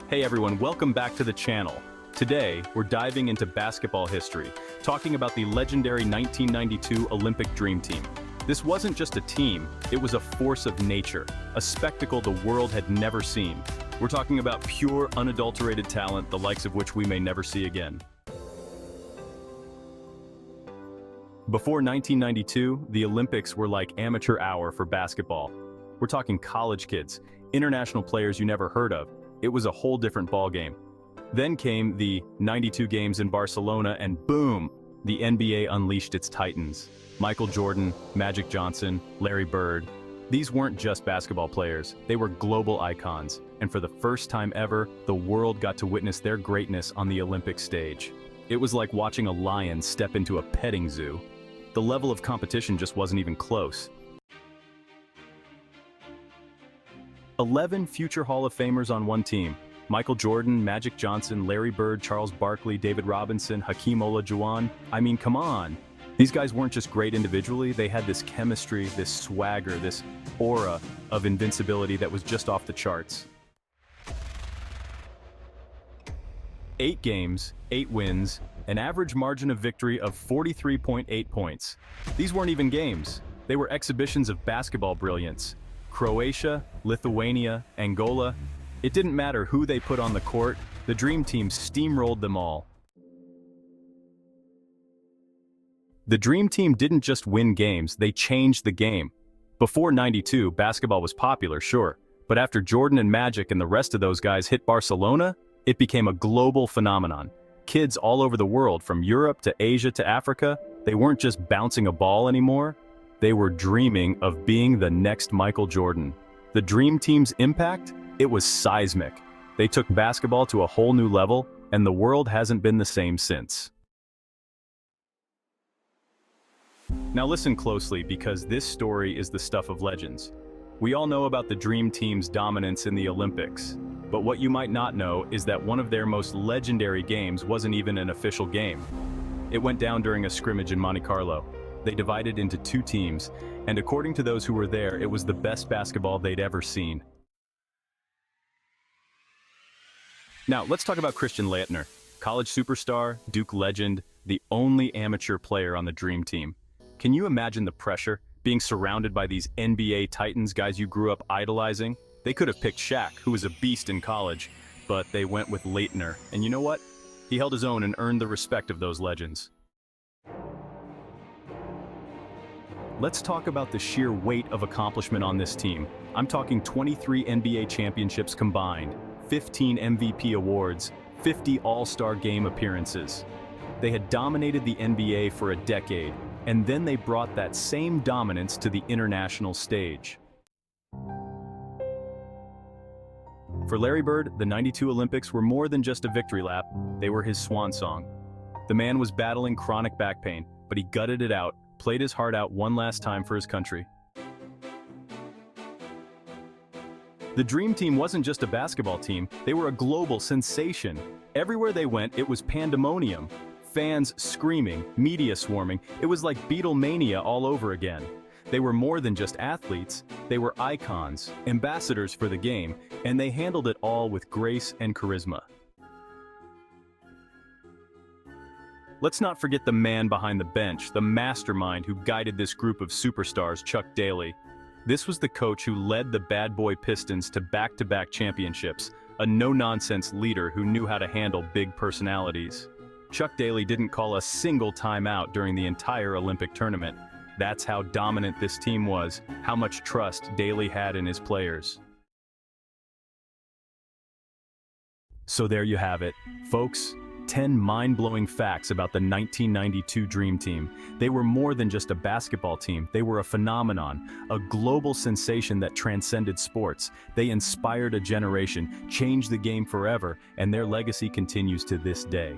Hey everyone, welcome back to the channel. Today, we're diving into basketball history, talking about the legendary 1992 Olympic Dream Team. This wasn't just a team, it was a force of nature, a spectacle the world had never seen. We're talking about pure, unadulterated talent, the likes of which we may never see again. Before 1992, the Olympics were like amateur hour for basketball. We're talking college kids, international players you never heard of. It was a whole different ballgame. Then came the 92 games in Barcelona and boom, the NBA unleashed its titans. Michael Jordan, Magic Johnson, Larry Bird. These weren't just basketball players, they were global icons. And for the first time ever, the world got to witness their greatness on the Olympic stage. It was like watching a lion step into a petting zoo. The level of competition just wasn't even close. 11 future Hall of Famers on one team. Michael Jordan, Magic Johnson, Larry Bird, Charles Barkley, David Robinson, Hakeem Olajuwon. I mean, come on. These guys weren't just great individually, they had this chemistry, this swagger, this aura of invincibility that was just off the charts. 8 games, 8 wins, an average margin of victory of 43.8 points. These weren't even games. They were exhibitions of basketball brilliance. Croatia, Lithuania, Angola, it didn't matter who they put on the court, the Dream Team steamrolled them all. The Dream Team didn't just win games, they changed the game. Before '92, basketball was popular, sure, but after Jordan and Magic and the rest of those guys hit Barcelona, it became a global phenomenon. Kids all over the world, from Europe to Asia to Africa, they weren't just bouncing a ball anymore. They were dreaming of being the next Michael Jordan. The Dream Team's impact? It was seismic. They took basketball to a whole new level, and the world hasn't been the same since. Now listen closely, because this story is the stuff of legends. We all know about the Dream Team's dominance in the Olympics, but what you might not know is that one of their most legendary games wasn't even an official game. It went down during a scrimmage in Monte Carlo. They divided into 2 teams, and according to those who were there, it was the best basketball they'd ever seen. Now, let's talk about Christian Laettner, college superstar, Duke legend, the only amateur player on the Dream Team. Can you imagine the pressure, being surrounded by these NBA titans, guys you grew up idolizing? They could have picked Shaq, who was a beast in college, but they went with Laettner. And you know what? He held his own and earned the respect of those legends. Let's talk about the sheer weight of accomplishment on this team. I'm talking 23 NBA championships combined, 15 MVP awards, 50 All-Star game appearances. They had dominated the NBA for a decade, and then they brought that same dominance to the international stage. For Larry Bird, the '92 Olympics were more than just a victory lap, they were his swan song. The man was battling chronic back pain, but he gutted it out, played his heart out one last time for his country. The Dream Team wasn't just a basketball team, they were a global sensation. Everywhere they went, it was pandemonium. Fans screaming, media swarming, it was like Beatlemania all over again. They were more than just athletes, they were icons, ambassadors for the game, and they handled it all with grace and charisma. Let's not forget the man behind the bench, the mastermind who guided this group of superstars, Chuck Daly. This was the coach who led the Bad Boy Pistons to back-to-back championships, a no-nonsense leader who knew how to handle big personalities. Chuck Daly didn't call a single timeout during the entire Olympic tournament. That's how dominant this team was, how much trust Daly had in his players. So there you have it, folks. 10 mind-blowing facts about the 1992 Dream Team. They were more than just a basketball team, they were a phenomenon, a global sensation that transcended sports. They inspired a generation, changed the game forever, and their legacy continues to this day.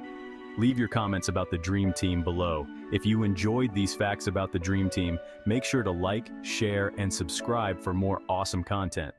Leave your comments about the Dream Team below. If you enjoyed these facts about the Dream Team, make sure to like, share, and subscribe for more awesome content.